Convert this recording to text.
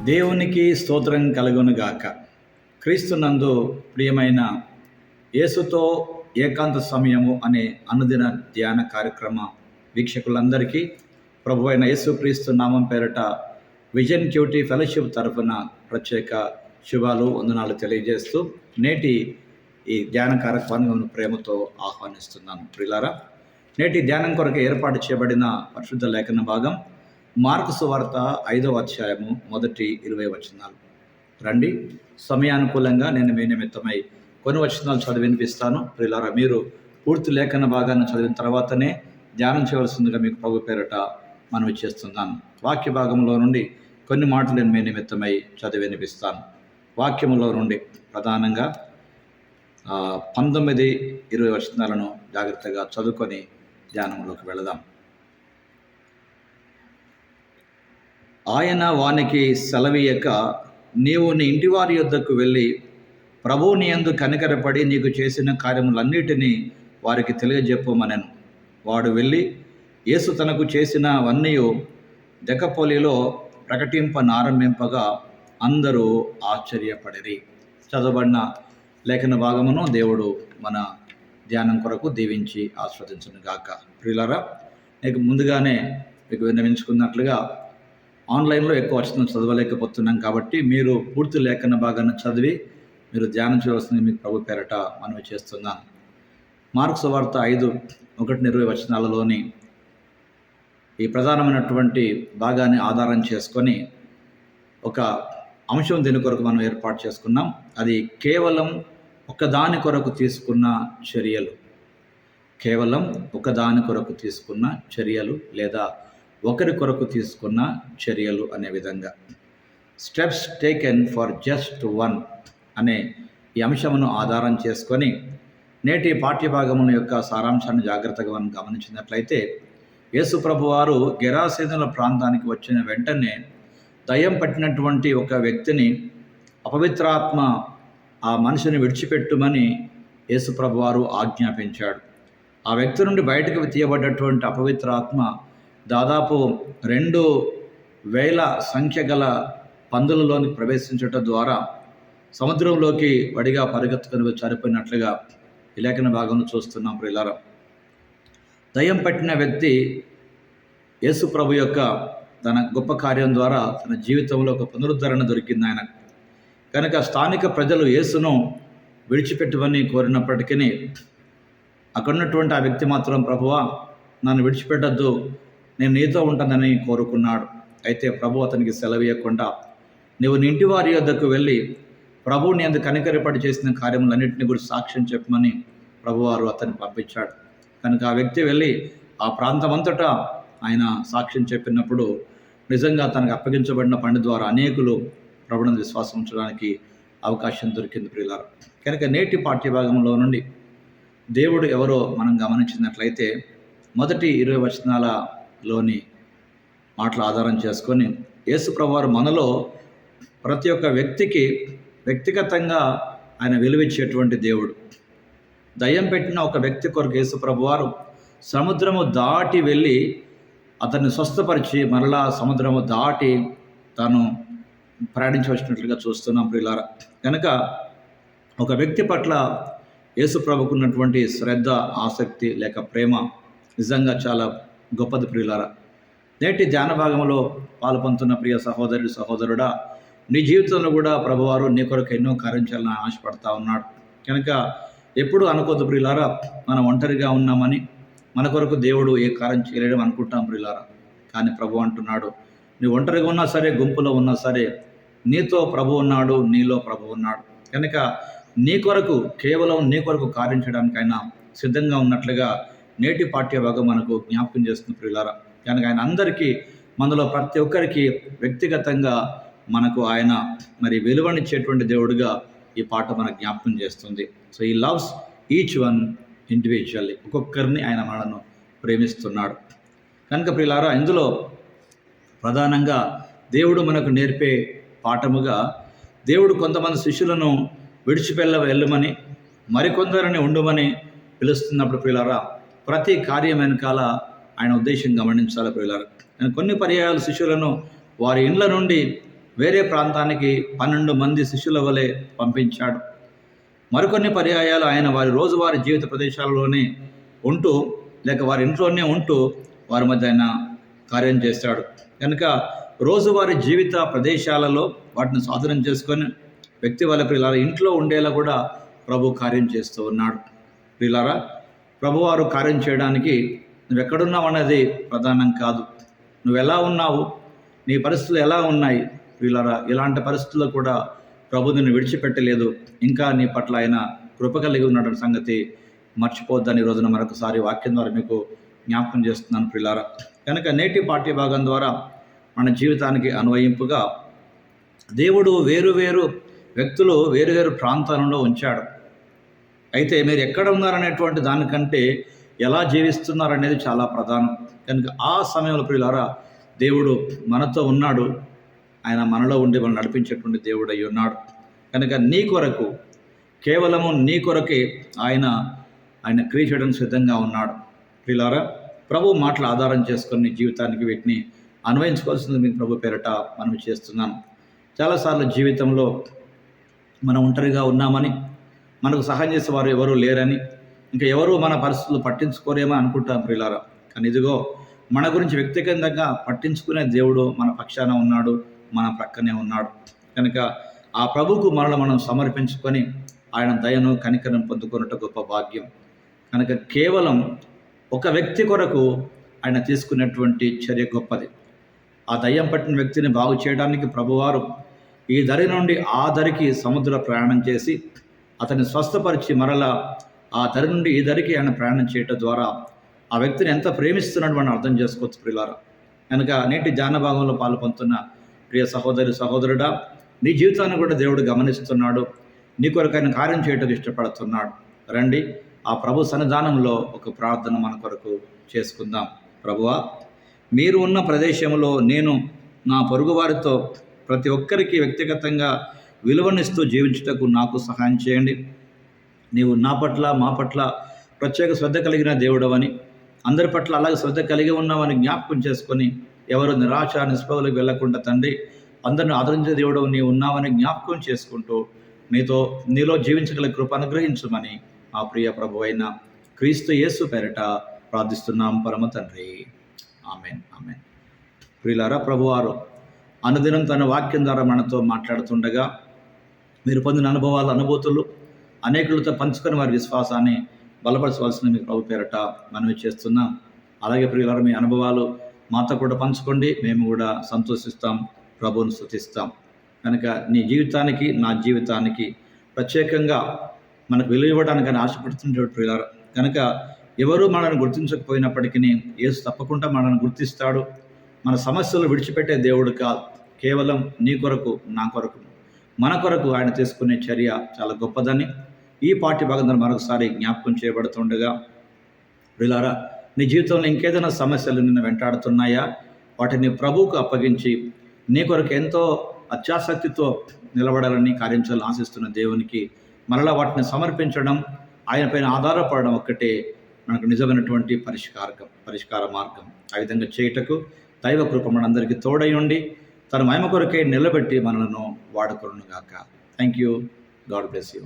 దేవునికి స్తోత్రం కలుగునుగాక. క్రీస్తునందు ప్రియమైన యేసుతో ఏకాంత సమయము అనే అనుదిన ధ్యాన కార్యక్రమ వీక్షకులందరికీ ప్రభు అయిన యేసుక్రీస్తు నామం పేరట విజన్ క్యూటీ ఫెలోషిప్ తరఫున ప్రత్యేక శుభాలు వందనాలు తెలియజేస్తూ నేటి ఈ ధ్యాన కార్యక్రమాన్ని ప్రేమతో ఆహ్వానిస్తున్నాను. ప్రియులారా, నేటి ధ్యానం కొరకు ఏర్పాటు చేయబడిన పరిశుద్ధ లేఖన భాగం మార్కు సువార్త 5వ అధ్యాయము మొదటి 20 వచనాలు. రండి, సమయానుకూలంగా నేను మీ నిమిత్తమై కొన్ని వచనాలు చదివి వినిపిస్తాను. ప్రియులారా, మీరు పూర్తి లేఖన భాగాన్ని చదివిన తర్వాతనే ధ్యానం చేయవలసిందిగా మీకు ప్రభు పేరట మనవి చేస్తున్నాను. వాక్య భాగంలో నుండి కొన్ని మాటలు నేను మీ నిమిత్తమై చదివి వినిపిస్తాను. వాక్యములో నుండి ప్రధానంగా 19-20 వచనాలను జాగ్రత్తగా చదువుకొని ధ్యానంలోకి వెళదాం. ఆయన వానికి సెలవీయక, నీవు నీ ఇంటివారి యొద్దకు వెళ్ళి ప్రభువు నీ యందు కనికరపడి నీకు చేసిన కార్యములన్నిటినీ వారికి తెలియజెప్పమనెను. వాడు వెళ్ళి యేసు తనకు చేసినవన్నీ దెకపొలిలో ప్రకటింపనారంభింపగా అందరూ ఆశ్చర్యపడిరి. చదవబడిన లేఖన భాగమును దేవుడు మన ధ్యానం కొరకు దీవించి ఆస్వాదించును గాక. ప్రియులారా, నీకు ముందుగానే మీకు విన్నవించుకున్నట్లుగా ఆన్లైన్లో ఎక్కువ వచనం చదవలేకపోతున్నాం కాబట్టి మీరు పూర్తి లేఖన భాగాన్ని చదివి మీరు ధ్యానం చేయవలసింది మీకు ప్రభు పేరట మనవి చేస్తున్నాను. మార్కు సువార్త 5:1-20 వచనాలలోని ఈ ప్రధానమైనటువంటి భాగాన్ని ఆధారం చేసుకొని ఒక అంశం దీని కొరకు మనం ఏర్పాటు చేసుకున్నాం. అది కేవలం ఒకదాని కొరకు తీసుకున్న చర్యలు. కేవలం ఒకదాని కొరకు తీసుకున్న చర్యలు లేదా ఒకరి కొరకు తీసుకున్న చర్యలు అనే విధంగా steps taken for just one అనే ఈ అంశమును ఆధారం చేసుకొని నేటి పాఠ్యభాగముల యొక్క సారాంశాన్ని జాగ్రత్తగా మనం గమనించినట్లయితే, యేసు ప్రభు వారు గెరాసేనుల ప్రాంతానికి వచ్చిన వెంటనే దయ్యం పట్టినటువంటి ఒక వ్యక్తిని అపవిత్రాత్మ ఆ మనిషిని విడిచిపెట్టుమని యేసు ప్రభు వారు ఆజ్ఞాపించాడు. ఆ వ్యక్తి నుండి బయటకు తీయబడ్డటువంటి అపవిత్రాత్మ దాదాపు 2000 సంఖ్య గల పందులలోనికి ప్రవేశించటం ద్వారా సముద్రంలోకి వడిగా పరిగెత్తుకుని చనిపోయినట్లుగా ఈ లేఖన భాగంలో చూస్తున్నాం. ప్రియులారా, దయ్యం పట్టిన వ్యక్తి యేసు ప్రభు యొక్క తన గొప్ప కార్యం ద్వారా తన జీవితంలో ఒక పునరుద్ధరణ దొరికింది ఆయన కనుక స్థానిక ప్రజలు యేసును విడిచిపెట్టమని కోరినప్పటికీ అక్కడున్నటువంటి ఆ వ్యక్తి మాత్రం, ప్రభువా, నన్ను విడిచిపెట్టద్దు, నేను నీతో ఉంటానని కోరుకున్నాడు. అయితే ప్రభు అతనికి సెలవీయకుండా, నీవు నీ ఇంటి వారి యొద్దకు వెళ్ళి ప్రభువు నీ యందు కనికరపడి చేసిన కార్యములన్నింటినీ గురించి సాక్ష్యం చెప్పమని ప్రభువారు అతన్ని పంపించాడు. కనుక ఆ వ్యక్తి వెళ్ళి ఆ ప్రాంతమంతటా ఆయన సాక్ష్యం చెప్పినప్పుడు నిజంగా తనకు అప్పగించబడిన పని ద్వారా అనేకులు ప్రభువును విశ్వాసం ఉంచడానికి అవకాశం దొరికింది. ప్రియులారా, కనుక నేటి పాఠ్యభాగంలో నుండి దేవుడు ఎవరో మనం గమనించినట్లయితే మొదటి 20 వచనాలలోని మాటలు ఆధారం చేసుకొని యేసు ప్రభువారు మనలో ప్రతి ఒక్క వ్యక్తికి వ్యక్తిగతంగా ఆయన విలువిచ్చేటువంటి దేవుడు. దయ్యం పెట్టిన ఒక వ్యక్తి కొరకు యేసు ప్రభువారు సముద్రము దాటి వెళ్ళి అతన్ని స్వస్థపరిచి మరలా సముద్రము దాటి తాను ప్రయాణించవలసినట్లుగా చూస్తున్నాం. ప్రియులారా, కనుక ఒక వ్యక్తి పట్ల యేసు ప్రభుకున్నటువంటి శ్రద్ధ, ఆసక్తి లేక ప్రేమ నిజంగా చాలా గొప్పది. ప్రియులారా, నేటి ధ్యాన భాగంలో పాల్పొందుతున్న ప్రియ సహోదరి సహోదరుడా, నీ జీవితంలో కూడా ప్రభువారు నీ కొరకు ఎన్నో కార్యం చేయాలని ఆశపడతా ఉన్నాడు. కనుక ఎప్పుడు అనుకోద్దు ప్రియులారా, మనం ఒంటరిగా ఉన్నామని, మన కొరకు దేవుడు ఏ కార్యం చేయలేడం అనుకుంటాం ప్రియులారా. కానీ ప్రభు అంటున్నాడు, నీ ఒంటరిగా ఉన్నా సరే, గుంపులో ఉన్నా సరే, నీతో ప్రభు ఉన్నాడు, నీలో ప్రభు ఉన్నాడు. కనుక నీ కొరకు, కేవలం నీ కొరకు కార్యం చేయడానికైనా సిద్ధంగా ఉన్నట్లుగా నేటి పాఠ్యభాగం మనకు జ్ఞాపకం చేస్తుంది ప్రియులారా. కనుక ఆయన అందరికీ, మనలో ప్రతి ఒక్కరికి వ్యక్తిగతంగా మనకు ఆయన మరి విలువనిచ్చేటువంటి దేవుడిగా ఈ పాట మనకు జ్ఞాపకం చేస్తుంది. సో ఈ లవ్స్ ఈచ్ వన్ ఇండివిజువల్లీ, ఒక్కొక్కరిని ఆయన మనను ప్రేమిస్తున్నాడు. కనుక ప్రియులారా, ఇందులో ప్రధానంగా దేవుడు మనకు నేర్పే పాఠముగా దేవుడు కొంతమంది శిష్యులను వెళ్ళమని మరికొందరిని ఉండమని పిలుస్తున్నప్పుడు ప్రియులారా, ప్రతి కార్యం వెనకాల ఆయన ఉద్దేశం గమనించాలి ప్రియులారా. కొన్ని పర్యాయాలు శిష్యులను వారి ఇండ్ల నుండి వేరే ప్రాంతానికి 12 మంది శిష్యుల వలె పంపించాడు. మరికొన్ని పర్యాయాలు ఆయన వారి రోజువారీ జీవిత ప్రదేశాలలోనే ఉంటూ, లేక వారి ఇంట్లోనే ఉంటూ వారి మధ్య ఆయన కార్యం చేశాడు. కనుక రోజువారీ జీవిత ప్రదేశాలలో వాటిని స్వాధీనం చేసుకొని వ్యక్తి వాళ్ళ ప్రియులారా ఇంట్లో ఉండేలా కూడా ప్రభు కార్యం చేస్తూ ఉన్నాడు. ప్రియులారా, ప్రభువారు కార్యం చేయడానికి నువ్వు ఎక్కడున్నావు అన్నది ప్రధానం కాదు. నువ్వు ఎలా ఉన్నావు, నీ పరిస్థితులు ఎలా ఉన్నాయి. ప్రియులారా, ఇలాంటి పరిస్థితుల్లో కూడా ప్రభు నిన్ను విడిచిపెట్టలేదు. ఇంకా నీ పట్ల ఆయన కృప కలిగి ఉన్నటువంటి సంగతి మర్చిపోద్దని ఈ రోజున మరొకసారి వాక్యం ద్వారా మీకు జ్ఞాపకం చేస్తున్నాను. ప్రియులారా, కనుక నేటి పాఠ్య భాగం ద్వారా మన జీవితానికి అన్వయింపుగా దేవుడు వేరు వ్యక్తులు వేరు ప్రాంతాలలో ఉంచాడు. అయితే మీరు ఎక్కడ ఉన్నారనేటువంటి దానికంటే ఎలా జీవిస్తున్నారనేది చాలా ప్రధానం. కనుక ఆ సమయంలో ప్రియులారా దేవుడు మనతో ఉన్నాడు. ఆయన మనలో ఉండి మనం నడిపించేటువంటి దేవుడు అయి ఉన్నాడు. కనుక నీ కొరకు, కేవలము నీ కొరకే ఆయన క్రియ చేయడానికి సిద్ధంగా ఉన్నాడు. ప్రియులారా, ప్రభు మాటలు ఆధారం చేసుకొని జీవితానికి వీటిని అన్వయించుకోవాల్సింది మీకు ప్రభు పేరట మనం చేస్తున్నాం. చాలాసార్లు జీవితంలో మనం ఒంటరిగా ఉన్నామని, మనకు సహాయం చేసే వారు ఎవరూ లేరని, ఇంకా ఎవరు మన పరిస్థితులు పట్టించుకోరేమో అనుకుంటాం. ప్రియులారా, కానీ ఇదిగో మన గురించి వ్యక్తిగతంగా పట్టించుకునే దేవుడు మన పక్షాన ఉన్నాడు, మన ప్రక్కనే ఉన్నాడు. కనుక ఆ ప్రభువుకు మనల్ని మనం సమర్పించుకొని ఆయన దయను కనికరం పొందుకున్నట్టు గొప్ప భాగ్యం. కనుక కేవలం ఒక వ్యక్తి కొరకు ఆయన తీసుకున్నటువంటి చర్య గొప్పది. ఆ దయ్యం పట్టిన వ్యక్తిని బాగు చేయడానికి ప్రభువారు ఈ దరి నుండి ఆ దరికి సముద్ర ప్రయాణం చేసి అతన్ని స్వస్థపరిచి మరలా ఆ దరి నుండి ఈ దరికి ఆయన ప్రయాణం చేయటం ద్వారా ఆ వ్యక్తిని ఎంత ప్రేమిస్తున్నాడు మనం అర్థం చేసుకోవచ్చు. ప్రియులారా, కనుక నేటి ధ్యాన భాగంలో పాల్పొందుతున్న ప్రియ సహోదరుడా, నీ జీవితాన్ని కూడా దేవుడు గమనిస్తున్నాడు. నీ కొరకు ఆయన కార్యం చేయటం ఇష్టపడుతున్నాడు. రండి, ఆ ప్రభు సన్నిధానంలో ఒక ప్రార్థన మన కొరకు చేసుకుందాం. ప్రభువా, మీరు ఉన్న ప్రదేశంలో నేను నా పొరుగువారితో ప్రతి ఒక్కరికి వ్యక్తిగతంగా విలువనిస్తూ జీవించుటకు నాకు సహాయం చేయండి. నీవు నా పట్ల, మా పట్ల ప్రత్యేక శ్రద్ధ కలిగిన దేవుడవని, అందరి పట్ల అలాగే శ్రద్ధ కలిగి ఉన్నామని జ్ఞాపకం చేసుకొని ఎవరు నిరాశ నిస్పృహలకు వెళ్లకుండా తండ్రి అందరిని ఆదరించే దేవుడవు నీవు ఉన్నామని జ్ఞాపకం చేసుకుంటూ నీలో జీవించగల కృప అనుగ్రహించమని మా ప్రియ ప్రభు అయిన క్రీస్తు యేసు పేరిట ప్రార్థిస్తున్నాం పరమ తండ్రి. Amen, amen. ప్రియులారా, ప్రభువారు అనుదినం తన వాక్యం ద్వారా మనతో మాట్లాడుతుండగా మీరు పొందిన అనుభూతులు అనేకులతో పంచుకొని వారి విశ్వాసాన్ని బలపరచవలసిన మీ ప్రభు పేరట మనవి చేస్తున్నాం. అలాగే ప్రియులారా, మీ అనుభవాలు మాతో కూడా పంచుకోండి. మేము కూడా సంతోషిస్తాం, ప్రభువును స్తుతిస్తాం. కనుక నీ జీవితానికి, నా జీవితానికి ప్రత్యేకంగా మనకు విలువ ఇవ్వడానికి అని ఆశపడుతుంటాడు ప్రియులారా. కనుక ఎవరు మనల్ని గుర్తించకపోయినప్పటికీ యేసు తప్పకుండా మనల్ని గుర్తిస్తాడు. మన సమస్యలు విడిచిపెట్టే దేవుడు కాదు. కేవలం నీ కొరకు, నా కొరకు, మన కొరకు ఆయన తీసుకునే చర్య చాలా గొప్పదని ఈ పాఠ్య భాగంలో మరొకసారి జ్ఞాపకం చేయబడుతుండగా, ప్రియులారా, నీ జీవితంలో ఇంకేదైనా సమస్యలు నిన్ను వెంటాడుతున్నాయా? వాటిని ప్రభువుకు అప్పగించి నీ కొరకు ఎంతో అత్యాసక్తితో నిలబడాలని కార్యించాలని ఆశిస్తున్న దేవునికి మరలా వాటిని సమర్పించడం, ఆయన పైన ఆధారపడడం ఒక్కటే మనకు నిజమైనటువంటి పరిష్కార మార్గం. ఆ విధంగా చేయుటకు దైవ కృప మనందరికీ తోడై ఉండి తన మహిమ కొరకే నిలబెట్టి మనలను వాడుకొనుగాక. Thank you. God bless you.